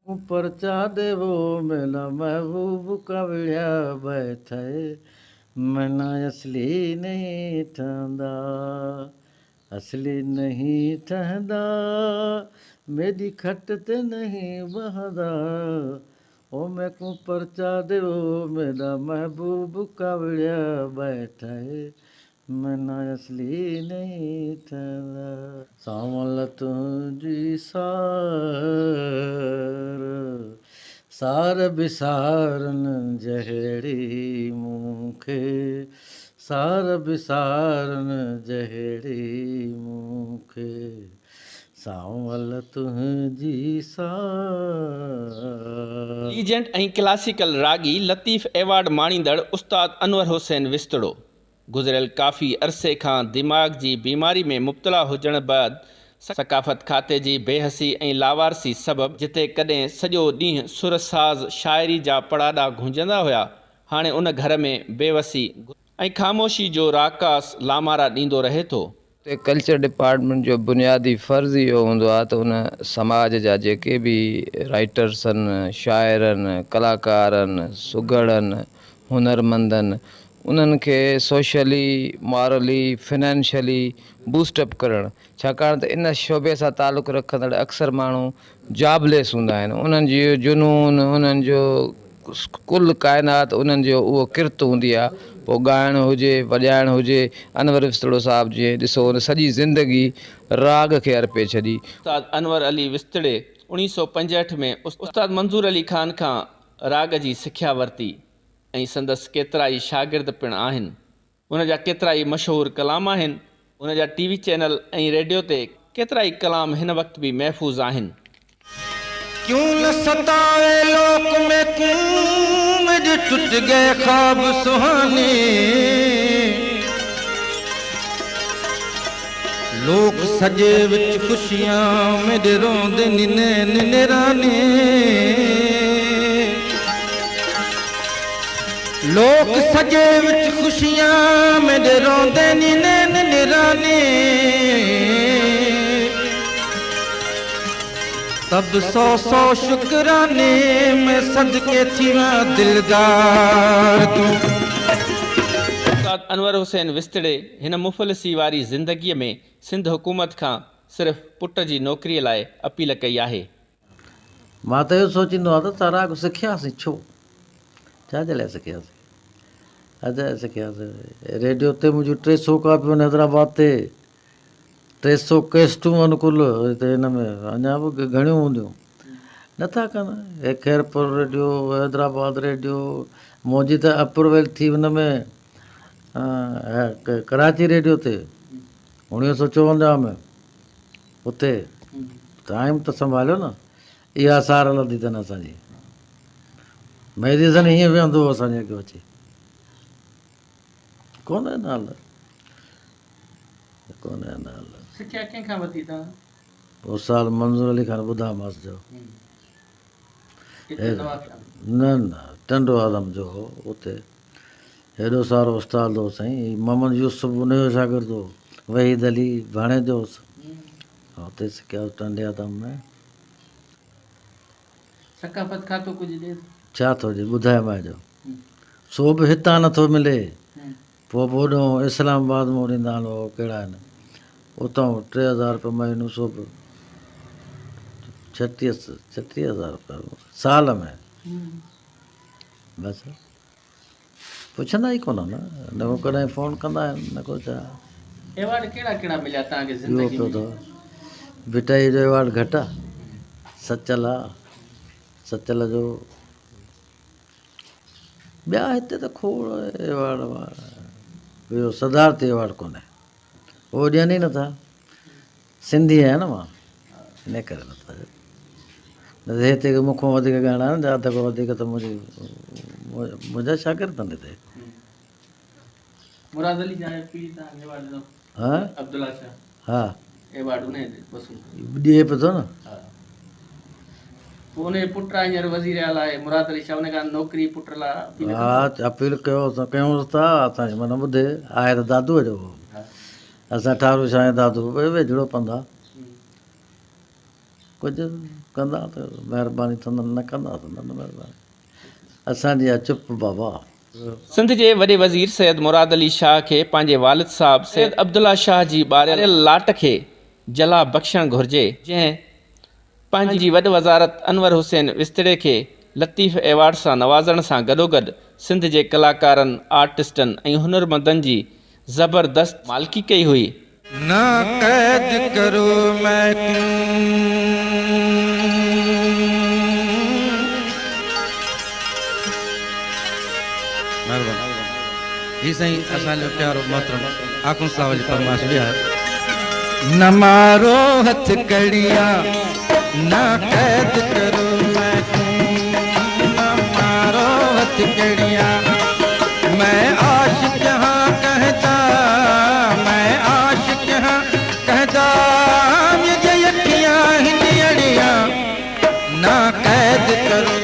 परचा देवो मेरा महबूब कवड़िया बैठे मना असली नहीं ठहंदा असली नहीं ठहंदा मेरी खट ते नहीं बहदा ओ मैं को परचा देवो मेरा महबूब कवड़िया बैठे मना असली नहीं ठहंदा सावल तुझी सार बिसारन जहड़ी मूंखे सार बिसारन जहड़ी मूंखे सावल तुझी सार। लीजेंड ऐं क्लासिकल रागी लतीफ़ एवॉर्ड माणींदड़ उस्ताद अनवर हुसैन विस्तड़ो गुज़िरियल काफ़ी अरसे खां दिमाग़ जी बीमारी में मुब्तला हुजण बैदि सकाफ़त खाते जी बेहसी ऐं लावारसी सबबि जिते कॾहिं सॼो ॾींहुं सुरसाज़ शाइरी जा पड़ाॾा गूंजंदा हुआ, हाणे उन घर में बेवसी ऐं ख़ामोशी जो राकास लामारा ॾींदो रहे थो। कल्चर डिपार्टमेंट जो बुनियादी फ़र्ज़ु इहो हूंदो आहे त उन समाज जा जेके बि राइटर्स आहिनि, शाइर आहिनि, कलाकार आहिनि, सुगड़ आहिनि, हुनरमंद आहिनि, उन्हनि खे सोशली, मॉरली, फिनेंशियली बूस्टअप करणु, छाकाणि त इन शोबे सां तालुक़ु रखंदड़ अक्सर माण्हू जॉबलेस हूंदा आहिनि। उन्हनि जी जुनून, उन्हनि जो कुल काइनात उन्हनि जो उहो किर्त हूंदी आहे। पोइ ॻाइणु हुजे, वॼाइणु हुजे, अनवर विस्तड़ो साहिबु जीअं ॾिसो उन सॼी ज़िंदगी राग खे अर्पे छॾी। उस्ताद अनवर अली विस्तड़े 1965 में उस्ताद मंज़ूर अली ख़ान खां राग जी सिख्या वरिती ऐं संदसि केतिरा ई शागिर्द पिणु आहिनि। उन जा केतिरा ई मशहूरु कलाम आहिनि। उन जा टीवी चैनल ऐं रेडियो ते केतिरा ई कलाम हिन वक़्तु बि महफ़ूज़ आहिनि। क्यों न सताए लोक में मुझ टूट गए ख्वाब सुहाने लोक सजे विच खुशियां मेरे रोंदे नैन निराने लोक सजे विच खुशियां मेरे रोंदे नैन निराने तब सौ सौ शुक्राने में सदके थिया दिलदार तू। उस्ताद अनवर हुसैन विस्तड़े हिन मुफ़लिसी वारी ज़िंदगीअ में सिंध हुकूमत खां सिर्फ़ पुट जी नौकरीअ लाइ अपील कई आहे। मां त इहो सोचींदो आहियां त राग सिखियासीं छो, छाजे लाइ सिखियासीं, अॼु सिखियासीं। रेडियो ते मुंहिंजूं 300 कापियूं आहिनि हैदराबाद ते, 300 कैस्टूं आहिनि कुल हिते हिन में, अञा बि घणियूं हूंदियूं, नथा कनि। खैरपुर रेडियो, हैदराबाद रेडियो, मुंहिंजी त अप्रूवल थी हुन में कराची रेडियो ते 1954 में, उते टाइम त संभालियो न। इहा सार हलंदी अथनि असांजी, मेडिसन हीअं वेहंदो हो असांजे अॻियां अची, कोन्हे न हाल, कोन्हे न हाल। सिख्या कंहिंखां वरिती तव्हां? उस्ताद मंज़ूर अली ख़ान ॿुधामास जो, न न टंडो आलम जो हो उते। हेॾो सारो उस्ताद हो साईं। मोहम्मद यूसुफ उनजो शागिर्द हो, वहीद अली भाणे जो हुउसि, हुते सिखिया टंडे आदम में। सकाफ़त खातो कुझु ॾे छा थो ॾे ॿुधाए जो, सो बि हितां नथो मिले, पोइ होॾो इस्लामाबाद में ॾींदा आहिनि, उहो कहिड़ा आहिनि उतां 3000 रुपया महीनो, सो बि 36,000 रुपया साल में। बसि पुछंदा ई कोन न को कॾहिं फ़ोन कंदा आहिनि न को छा। एवॉर्ड कहिड़ा कहिड़ा मिलिया तव्हांखे इहो ज़िंदगी पियो में? अथव बिटाई जो एवॉर्ड घटि आहे, सचल आहे, सचल जो ॿिया हिते त खोड़ एवॉर्ड, ॿियो सदारती एवॉर्ड कोन्हे, उहो ॾियनि ई नथा। सिंधी आहियां न मां, इन करे नथा ॾियनि। न त हिते मूंखां वधीक ॻाइणा आहिनि, अध खां वधीक त मुंहिंजा शागिर्द आहिनि हिते। मुराद अली जा पीउ तव्हां एवॉर्ड ॾिनो? हा अब्दुल्ला शाह हा एवॉर्ड उन ॾिए पियो थो न। पोइ उनजे पुट हींअर वज़ीर आला आहे मुराद अली शाह, उन खां नौकिरी पुट लाइ अपील हा अपील कयूंसि था, असांखे माना ॿुधे आहे त दादूअ जो, असां ठारू शाह दादू वेझड़ो पंदा कुझु कंदा त महिरबानी थींदनि, न कंदा त न महिरबानी। असांजी आहे चुप बाबा। सिंध जे वॾे वज़ीर सैयद मुराद अली शाह खे पंहिंजे वालिद साहब सैयद अब्दुल्ला शाह जी ॿारियल लाट खे जला बख़्शणु घुरिजे, जंहिं पंहिंजी वॾ वज़ारत अनवर हुसैन विस्तड़े खे लतीफ़ एवार्ड सां नवाज़ण सां गॾोगॾु सिंध जे कलाकारनि, आर्टिस्टनि ऐं हुनरमंदनि जी ज़बरदस्त मालिकी कई हुई। ना कैद करो मैं क्यों, ही सही असांजो प्यारो मोहतरम आखूं साहब जी फरमाइश भी है। न मारो हथ कड़िया, ना कैद करो मैं क्यों, न मारो हथ कड़िया, मैं आशिक यहाँ कहता, मैं आशिक यहाँ कहता, ये अखियाँ हिंदियाँ ना कैद करो।